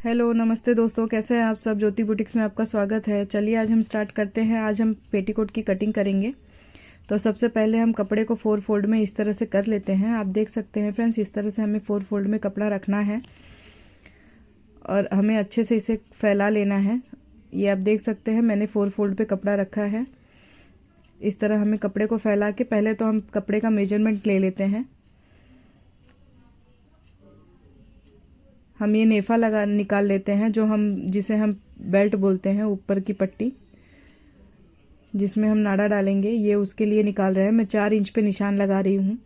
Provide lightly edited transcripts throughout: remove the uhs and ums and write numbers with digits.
Hello नमस्ते दोस्तों, कैसे हैं आप सब। ज्योति बुटीक्स में आपका स्वागत है। चलिए आज हम स्टार्ट करते हैं। आज हम पेटीकोट की कटिंग करेंगे। तो सबसे पहले हम कपड़े को 4 फोल्ड में इस तरह से कर लेते हैं। आप देख सकते हैं फ्रेंड्स, इस तरह से हमें 4 फोल्ड में कपड़ा रखना है और हमें अच्छे से इसे फैला लेना है। ये आप देख सकते हैं मैंने 4 फोल्ड पे कपड़ा रखा है। इस तरह हमें कपड़े को फैला के पहले तो हम कपड़े का मेजरमेंट ले लेते हैं। हम ये नेफा लगा निकाल लेते हैं, जिसे हम बेल्ट बोलते हैं, ऊपर की पट्टी जिसमें हम नाड़ा डालेंगे, ये उसके लिए निकाल रहे हैं। मैं 4 इंच पे निशान लगा रही हूँ।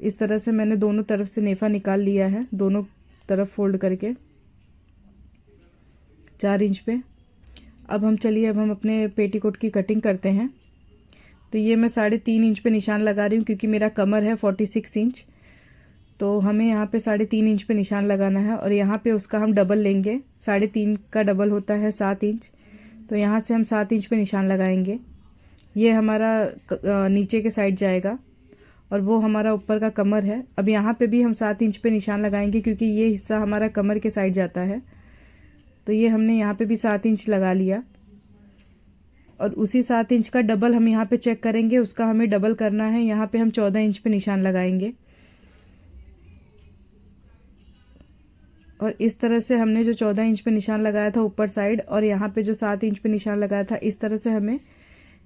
इस तरह से मैंने दोनों तरफ से नेफा निकाल लिया है, दोनों तरफ फोल्ड करके 4 इंच पे। अब हम अपने पेटीकोट की कटिंग करते हैं। तो ये मैं 3.5 इंच पे निशान लगा रही हूँ क्योंकि मेरा कमर है 46 इंच। तो हमें यहाँ पे 3.5 इंच पे निशान लगाना है और यहाँ पे उसका हम डबल लेंगे। 3.5 का डबल होता है 7 इंच। तो यहाँ से हम 7 इंच पे निशान लगाएंगे। ये हमारा नीचे के साइड जाएगा और वो हमारा ऊपर का कमर है। अब यहाँ पे भी हम 7 इंच पे निशान लगाएंगे क्योंकि ये हिस्सा हमारा कमर के साइड जाता है। तो ये हमने यहाँ पे भी 7 इंच लगा लिया और उसी 7 इंच का डबल हम यहाँ पे चेक करेंगे, उसका हमें डबल करना है। यहाँ पे हम 14 इंच पे निशान लगाएंगे और इस तरह से हमने जो 14 इंच पे निशान लगाया था ऊपर साइड और यहाँ पे जो 7 इंच पे निशान लगाया था, इस तरह से हमें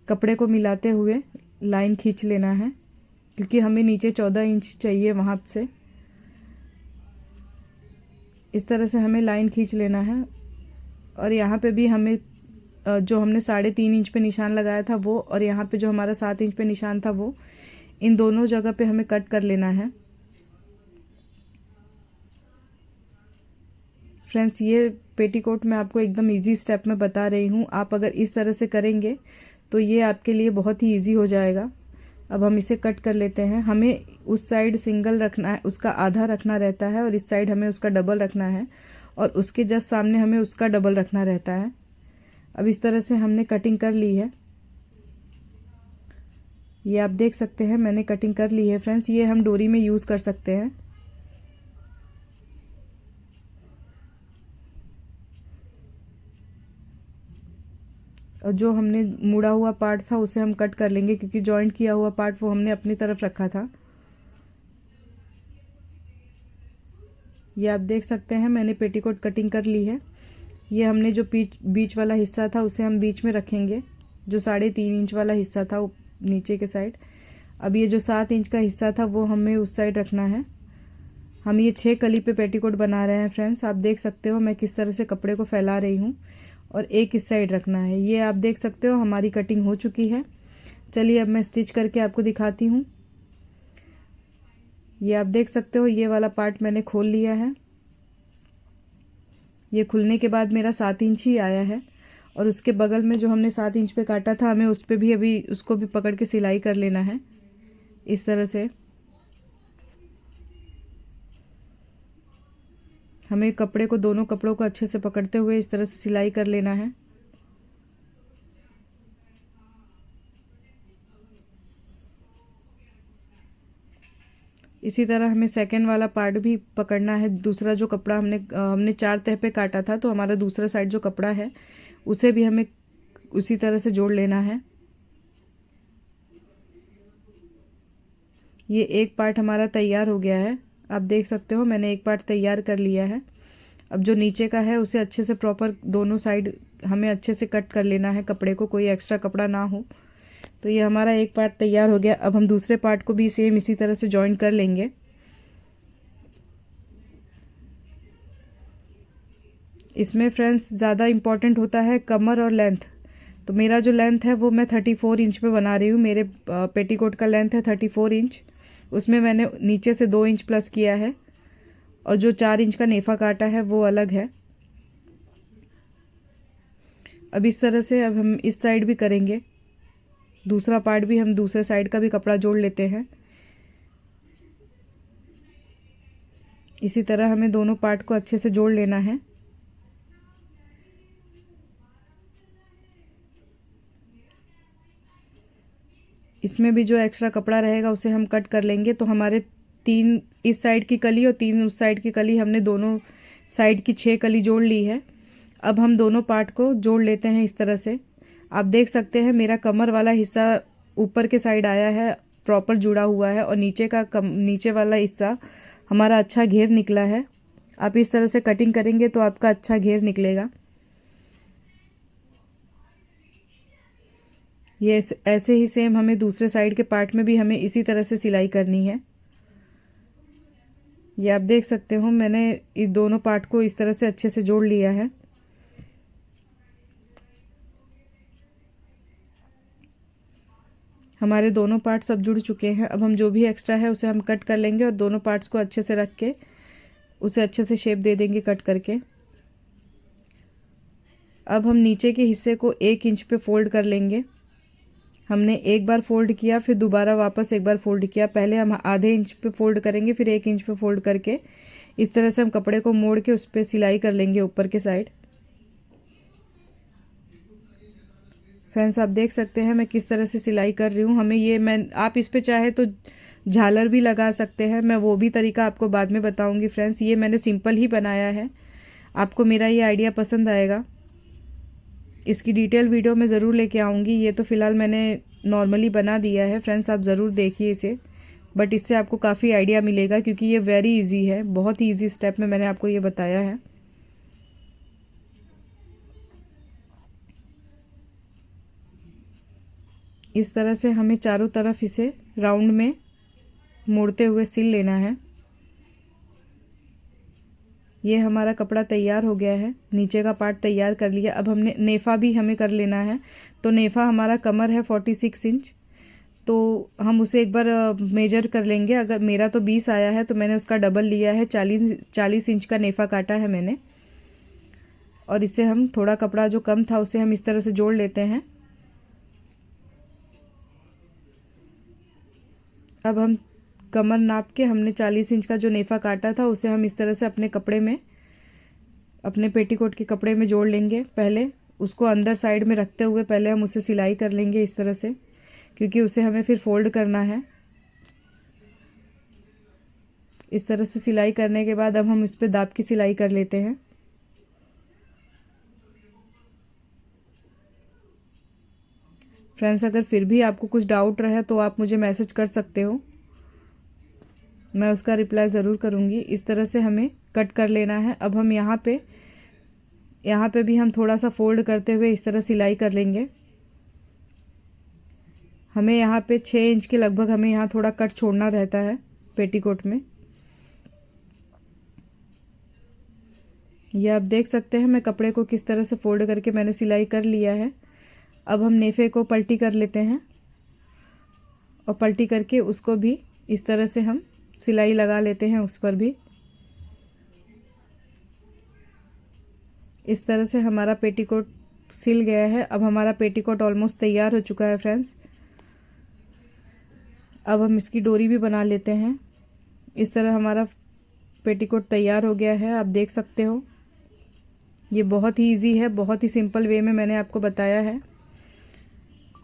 कपड़े को मिलाते हुए लाइन खींच लेना है क्योंकि हमें नीचे 14 इंच चाहिए वहाँ से। इस तरह से हमें लाइन खींच लेना है और यहाँ पे भी हमें जो हमने 3.5 इंच पे निशान लगाया था वो और यहाँ पे जो हमारा 7 इंच पे निशान था वो, इन दोनों जगह पे हमें कट कर लेना है। फ्रेंड्स, ये पेटीकोट मैं आपको एकदम इजी स्टेप में बता रही हूँ। आप अगर इस तरह से करेंगे तो ये आपके लिए बहुत ही इजी हो जाएगा। अब हम इसे कट कर लेते हैं। हमें उस साइड सिंगल रखना है, उसका आधा रखना रहता है और इस साइड हमें उसका डबल रखना है और उसके जस्ट सामने हमें उसका डबल रखना रहता है। अब इस तरह से हमने कटिंग कर ली है। ये आप देख सकते हैं मैंने कटिंग कर ली है फ्रेंड्स। ये हम डोरी में यूज़ कर सकते हैं। और जो हमने मुड़ा हुआ पार्ट था उसे हम कट कर लेंगे क्योंकि जॉइंट किया हुआ पार्ट वो हमने अपनी तरफ रखा था। ये आप देख सकते हैं मैंने पेटीकोट कटिंग कर ली है। ये हमने जो बीच वाला हिस्सा था उसे हम बीच में रखेंगे, जो 3.5 इंच वाला हिस्सा था नीचे के साइड। अब ये जो 7 इंच का हिस्सा था वो हमें उस साइड रखना है। हम ये 6 कली पे पेटीकोट बना रहे हैं फ्रेंड्स। आप देख सकते हो मैं किस तरह से कपड़े को फैला रही हूँ और एक इस साइड रखना है। ये आप देख सकते हो हमारी कटिंग हो चुकी है। चलिए अब मैं स्टिच करके आपको दिखाती हूँ। ये आप देख सकते हो ये वाला पार्ट मैंने खोल लिया है। ये खुलने के बाद मेरा 7 इंच ही आया है और उसके बगल में जो हमने 7 इंच पे काटा था हमें उस पर भी अभी उसको भी पकड़ के सिलाई कर लेना है इस तरह से। हमें कपड़े को, दोनों कपड़ों को अच्छे से पकड़ते हुए इस तरह से सिलाई कर लेना है। इसी तरह हमें सेकंड वाला पार्ट भी पकड़ना है। दूसरा जो कपड़ा हमने 4 तह पे काटा था, तो हमारा दूसरा साइड जो कपड़ा है उसे भी हमें उसी तरह से जोड़ लेना है। ये एक पार्ट हमारा तैयार हो गया है। आप देख सकते हो मैंने एक पार्ट तैयार कर लिया है। अब जो नीचे का है उसे अच्छे से प्रॉपर दोनों साइड हमें अच्छे से कट कर लेना है, कपड़े को कोई एक्स्ट्रा कपड़ा ना हो। तो ये हमारा एक पार्ट तैयार हो गया। अब हम दूसरे पार्ट को भी सेम इसी तरह से जॉइन कर लेंगे। इसमें फ्रेंड्स ज़्यादा इम्पॉर्टेंट होता है कमर और लेंथ। तो मेरा जो लेंथ है वो मैं 34 इंच पे बना रही हूँ। मेरे पेटीकोट का लेंथ है 34 इंच। उसमें मैंने नीचे से 2 इंच प्लस किया है और जो 4 इंच का नेफा काटा है वो अलग है। अब इस तरह से अब हम इस साइड भी करेंगे। दूसरा पार्ट भी हम दूसरे साइड का भी कपड़ा जोड़ लेते हैं। इसी तरह हमें दोनों पार्ट को अच्छे से जोड़ लेना है। इसमें भी जो एक्स्ट्रा कपड़ा रहेगा उसे हम कट कर लेंगे। तो हमारे 3 इस साइड की कली और 3 उस साइड की कली हमने दोनों साइड की 6 कली जोड़ ली है। अब हम दोनों पार्ट को जोड़ लेते हैं इस तरह से। आप देख सकते हैं मेरा कमर वाला हिस्सा ऊपर के साइड आया है, प्रॉपर जुड़ा हुआ है, और नीचे वाला हिस्सा हमारा अच्छा घेर निकला है। आप इस तरह से कटिंग करेंगे तो आपका अच्छा घेर निकलेगा। ये ऐसे ही सेम हमें दूसरे साइड के पार्ट में भी हमें इसी तरह से सिलाई करनी है। ये आप देख सकते हो मैंने इस दोनों पार्ट को इस तरह से अच्छे से जोड़ लिया है। हमारे दोनों पार्ट सब जुड़ चुके हैं। अब हम जो भी एक्स्ट्रा है उसे हम कट कर लेंगे और दोनों पार्ट्स को अच्छे से रख के उसे अच्छे से शेप दे देंगे कट करके। अब हम नीचे के हिस्से को 1 इंच पे फोल्ड कर लेंगे। हमने एक बार फोल्ड किया, फिर दोबारा वापस एक बार फोल्ड किया। पहले हम आधे इंच पे फोल्ड करेंगे, फिर 1 इंच पे फोल्ड करके इस तरह से हम कपड़े को मोड़ के उस पर सिलाई कर लेंगे ऊपर के साइड। फ्रेंड्स आप देख सकते हैं मैं किस तरह से सिलाई कर रही हूँ। आप इस पे चाहे तो झालर भी लगा सकते हैं, मैं वो भी तरीका आपको बाद में बताऊंगी। फ्रेंड्स ये मैंने सिंपल ही बनाया है, आपको मेरा ये आइडिया पसंद आएगा। इसकी डिटेल वीडियो मैं ज़रूर लेके आऊँगी। ये तो फ़िलहाल मैंने नॉर्मली बना दिया है। फ्रेंड्स आप ज़रूर देखिए इसे, बट इससे आपको काफ़ी आइडिया मिलेगा क्योंकि ये वेरी इजी है, बहुत ही ईजी स्टेप में मैंने आपको ये बताया है। इस तरह से हमें चारों तरफ इसे राउंड में मोड़ते हुए सिल लेना है। ये हमारा कपड़ा तैयार हो गया है, नीचे का पार्ट तैयार कर लिया। अब हमने नेफ़ा भी हमें कर लेना है। तो नेफ़ा हमारा कमर है 46 इंच, तो हम उसे एक बार मेजर कर लेंगे। अगर मेरा तो 20 आया है तो मैंने उसका डबल लिया है, 40 इंच का नेफ़ा काटा है मैंने। और इसे हम थोड़ा कपड़ा जो कम था उसे हम इस तरह से जोड़ लेते हैं। अब हम कमर नाप के हमने 40 इंच का जो नेफ़ा काटा था उसे हम इस तरह से अपने कपड़े में, अपने पेटीकोट के कपड़े में जोड़ लेंगे। पहले उसको अंदर साइड में रखते हुए पहले हम उसे सिलाई कर लेंगे इस तरह से, क्योंकि उसे हमें फिर फोल्ड करना है। इस तरह से सिलाई करने के बाद अब हम इस पर दाब की सिलाई कर लेते हैं। फ्रेंड्स अगर फिर भी आपको कुछ डाउट रहे तो आप मुझे मैसेज कर सकते हो, मैं उसका रिप्लाई ज़रूर करूँगी। इस तरह से हमें कट कर लेना है। अब हम यहाँ पे भी हम थोड़ा सा फोल्ड करते हुए इस तरह सिलाई कर लेंगे। हमें यहाँ पे 6 इंच के लगभग हमें यहाँ थोड़ा कट छोड़ना रहता है पेटीकोट में। यह आप देख सकते हैं मैं कपड़े को किस तरह से फोल्ड करके मैंने सिलाई कर लिया है। अब हम नेफे को पलटी कर लेते हैं और पलटी करके उसको भी इस तरह से हम सिलाई लगा लेते हैं उस पर भी। इस तरह से हमारा पेटीकोट सिल गया है। अब हमारा पेटीकोट ऑलमोस्ट तैयार हो चुका है फ्रेंड्स। अब हम इसकी डोरी भी बना लेते हैं। इस तरह हमारा पेटीकोट तैयार हो गया है, आप देख सकते हो। ये बहुत ही इजी है, बहुत ही सिंपल वे में मैंने आपको बताया है।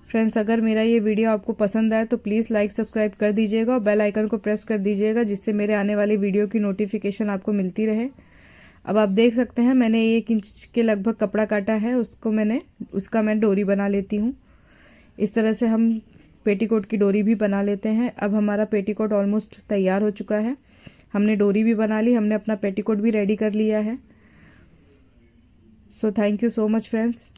फ्रेंड्स अगर मेरा ये वीडियो आपको पसंद आए तो प्लीज़ लाइक सब्सक्राइब कर दीजिएगा और बेल आइकन को प्रेस कर दीजिएगा, जिससे मेरे आने वाली वीडियो की नोटिफिकेशन आपको मिलती रहे। अब आप देख सकते हैं मैंने 1 इंच के लगभग कपड़ा काटा है, उसका मैं डोरी बना लेती हूँ। इस तरह से हम पेटीकोट की डोरी भी बना लेते हैं। अब हमारा पेटीकोट ऑलमोस्ट तैयार हो चुका है। हमने डोरी भी बना ली, हमने अपना पेटीकोट भी रेडी कर लिया है। So thank you so much friends.